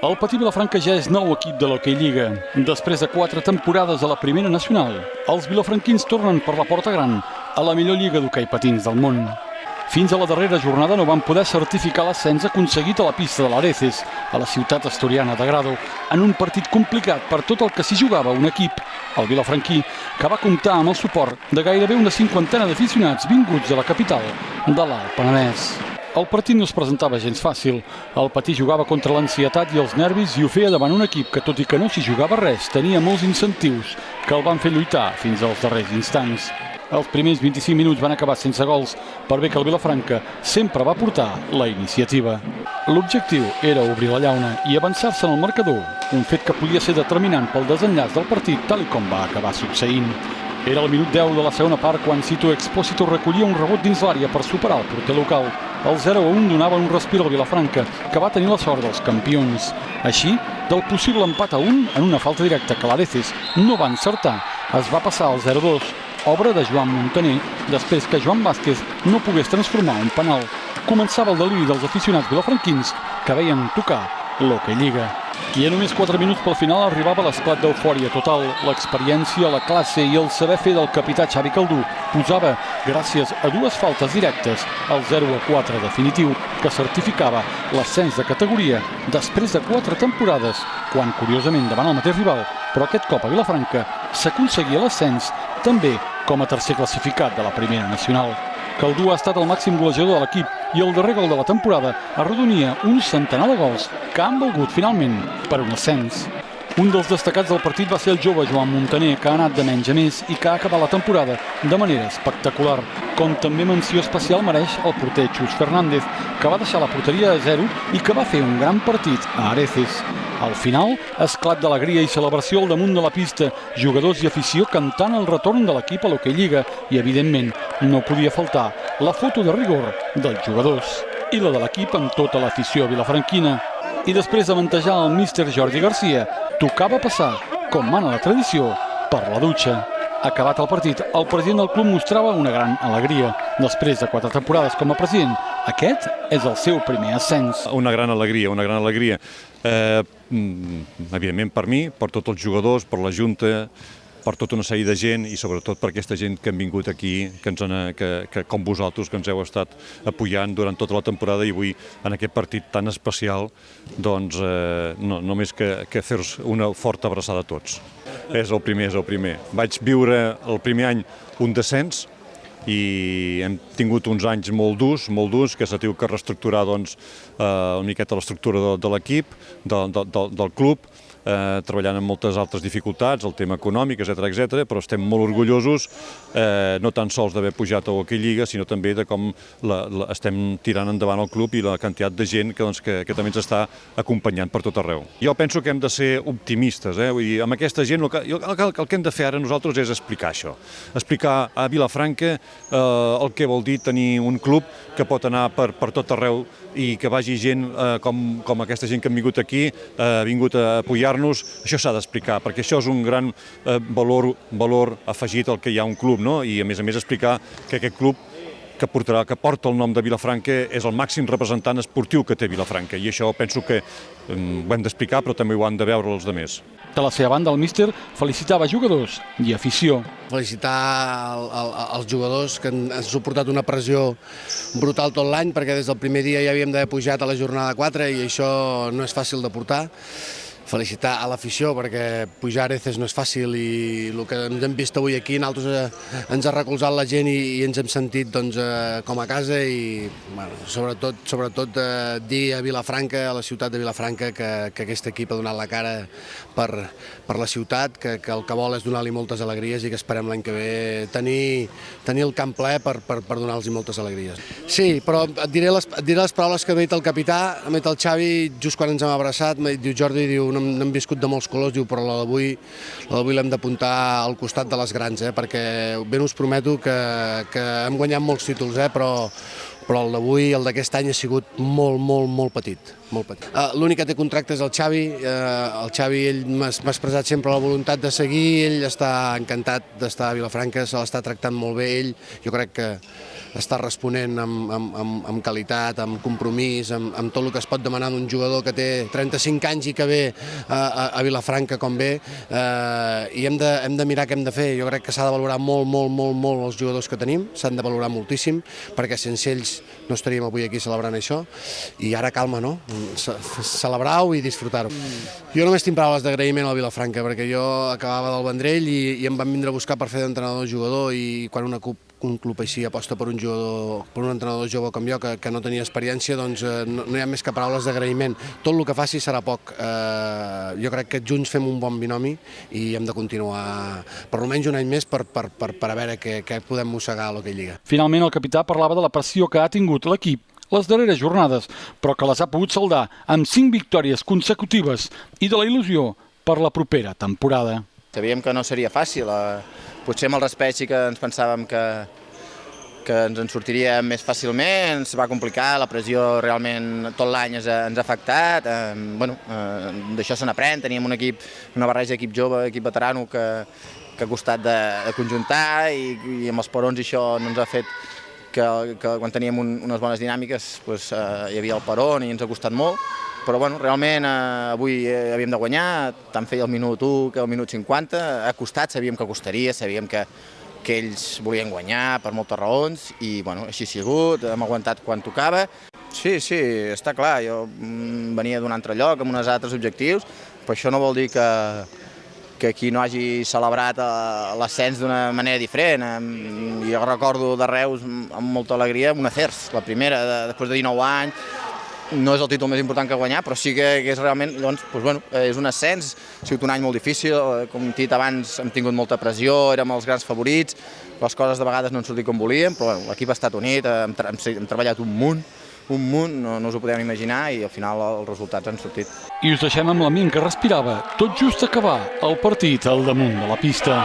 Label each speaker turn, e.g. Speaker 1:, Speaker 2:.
Speaker 1: El Patí Vilafranca ja és nou equip de l'Hockey Lliga. Després de 4 temporades a la primera nacional, els vilafranquins tornen per la porta gran a la millor lliga d'hoquei patins del món. Fins a la darrera jornada no van poder certificar l'ascens aconseguit a la pista de l'Areces, a la ciutat asturiana de Grado, en un partit complicat per tot el que s'hi jugava un equip, el vilafranquí, que va comptar amb el suport de gairebé una cinquantena d'aficionats vinguts de la capital de l'Alt Penedès. El partit no es presentava gens fàcil. El Patí jugava contra l'ansietat i els nervis i ho feia davant un equip que, tot i que no s'hi jugava res, tenia molts incentius que el van fer lluitar fins als darrers instants. Els primers 25 minuts van acabar sense gols, per bé que el Vilafranca sempre va portar la iniciativa. L'objectiu era obrir la llauna i avançar-se en el marcador, un fet que podia ser determinant pel desenllaç del partit, tal com va acabar succeint. Era el minut 10 de la segona part quan Cito Expósito recollia un rebot dins l'àrea per superar el porter local. El 0-1 donava un respir al Vilafranca, que va tenir la sort dels campions. Així, del possible empat a 1 en una falta directa que l'Areces no va encertar, es va passar al 0-2, obra de Joan Montaner, després que Joan Vázquez no pogués transformar un penal. Començava el deliri dels aficionats vilafranquins que veien tocar l'Hockey Lliga. I a només 4 minuts pel final arribava l'esclat d'eufòria total. L'experiència, la classe i el saber fer del capità Xavi Caldú posava, gràcies a 2 faltes directes, el 0-4 definitiu que certificava l'ascens de categoria després de 4 temporades, quan, curiosament, davant el mateix rival, però aquest cop a Vilafranca, s'aconseguia l'ascens també com a tercer classificat de la primera nacional. Caldú ha estat el màxim golejador de l'equip i el darrer gol de la temporada arredonia un centenar de gols que han valgut finalment per un ascens. Un dels destacats del partit va ser el jove Joan Montaner, que ha anat de menys a més i que ha acabat la temporada de manera espectacular. Com també menció especial mereix el porter Xus Fernández, que va deixar la porteria a 0 i que va fer un gran partit a Areces. Al final, esclat d'alegria i celebració al damunt de la pista, jugadors i afició cantant el retorn de l'equip a l'Hockey Lliga i, evidentment, no podia faltar la foto de rigor dels jugadors i la de l'equip amb tota l'afició vilafranquina. I després de mantejar el míster Jordi Garcia, tocava passar, com mana la tradició, per la dutxa. Acabat el partit, el president del club mostrava una gran alegria. Després de 4 temporades com a president, aquest és el seu primer ascens.
Speaker 2: Una gran alegria, una gran alegria. Evidentment per mi, per tots els jugadors, per la Junta, per tota una sèrie de gent i sobretot per aquesta gent que han vingut aquí, que com vosaltres, que ens heu estat apoyant durant tota la temporada i avui en aquest partit tan especial, doncs no només que fer-vos una forta abraçada a tots. És el primer, és el primer. Vaig viure el primer any un descens i hem tingut uns anys molt durs, que s'ha tingut que reestructurar una miqueta l'estructura de l'equip, del club, treballant amb moltes altres dificultats, el tema econòmic, etc., però estem molt orgullosos no tan sols d'haver pujat a l'Hockey Lliga, sinó també de com estem tirant endavant el club i la quantitat de gent que també ens està acompanyant per tot arreu. Jo penso que hem de ser optimistes, vull dir, amb aquesta gent el que hem de fer ara nosaltres és explicar això, explicar a Vilafranca el que vol dir tenir un club que pot anar per tot arreu i que vagi gent com aquesta gent que ha vingut aquí, ha vingut a apoyar-nos. Això s'ha d'explicar, perquè això és un gran valor afegit al que hi ha un club, no? I a més explicar que aquest club que porta el nom de Vilafranca és el màxim representant esportiu que té Vilafranca i això penso que ho hem d'explicar però també ho han de veure els altres.
Speaker 1: De la seva banda, el míster felicitava jugadors i afició.
Speaker 3: Felicitar els jugadors que han suportat una pressió brutal tot l'any perquè des del primer dia ja havíem d'haver pujat a la jornada 4 i això no és fàcil de portar. Felicitar a l'afició perquè pujar a Areces no és fàcil i el que ens hem vist avui aquí nosaltres ens ha recolzat la gent i ens hem sentit com a casa i sobretot dir a Vilafranca, a la ciutat de Vilafranca, que aquest equip ha donat la cara per la ciutat, que el que vol és donar-li moltes alegries i que esperem l'any que ve tenir el camp ple per donar-los moltes alegries. Sí, però et diré les paraules que m'ha dit el capità, m'ha dit el Xavi just quan ens hem abraçat, diu Jordi, diu n'hem viscut de molts colors, diu, però la d'avui l'hem d'apuntar al costat de les grans, perquè ben us prometo que hem guanyat molts títols, però el d'avui, el d'aquest any, ha sigut molt petit. molt petit. L'únic que té contracte és el Xavi. El Xavi ell m'ha expressat sempre la voluntat de seguir, ell està encantat d'estar a Vilafranca, se l'està tractant molt bé ell, jo crec que està responent amb qualitat, amb compromís, amb tot el que es pot demanar d'un jugador que té 35 anys i que ve a Vilafranca com ve, i hem de mirar què hem de fer. Jo crec que s'ha de valorar molt els jugadors que tenim, s'han de valorar moltíssim, perquè sense ells no estaríem avui aquí celebrant això, i ara calma, no? Celebrar-ho i disfrutar-ho. Jo només tinc paraules d'agraïment al Vilafranca, perquè jo acabava del Vendrell i em van vindre a buscar per fer d'entrenador-jugador, i quan un club així aposta per un entrenador jove com jo, que no tenia experiència, doncs no hi ha més que paraules d'agraïment. Tot el que faci serà poc. Jo crec que junts fem un bon binomi i hem de continuar per almenys un any més per a veure què podem mossegar a l'Hockey Lliga.
Speaker 1: Finalment, el capità parlava de la pressió que ha tingut l'equip les darreres jornades, però que les ha pogut saldar amb 5 victòries consecutives i de la il·lusió per la propera temporada.
Speaker 4: Sabíem que no seria fàcil. Potser amb el raspall sí que ens pensàvem que ens en sortiria més fàcilment, ens va complicar, la pressió realment tot l'any ens ha afectat. D'això se n'aprèn, teníem un equip, una barreja d'equip jove, equip veterano que ha costat de conjuntar, i amb els parons això no ens ha fet que quan teníem unes bones dinàmiques hi havia el peron i ens ha costat molt. Però realment avui havíem de guanyar, tant feia el minut 1 que el minut 50, ha costat, sabíem que costaria, sabíem que ells volien guanyar per moltes raons, i així ha sigut, hem aguantat quan tocava. Sí, està clar, jo venia d'un altre lloc, amb uns altres objectius, però això no vol dir que aquí no hagi celebrat l'ascens d'una manera diferent. Jo recordo de Reus amb molta alegria una CERS, la primera, després de 19 anys. No és el títol més important que guanyar, però sí que és realment, és un ascens, ha sigut un any molt difícil, com he dit abans hem tingut molta pressió, érem els grans favorits, les coses de vegades no han sortit com volíem, però l'equip ha estat unit, hem treballat un munt, no us ho podem imaginar, i al final els resultats han sortit.
Speaker 1: I us deixem amb l'ambient que respirava tot just acabar el partit al damunt de la pista.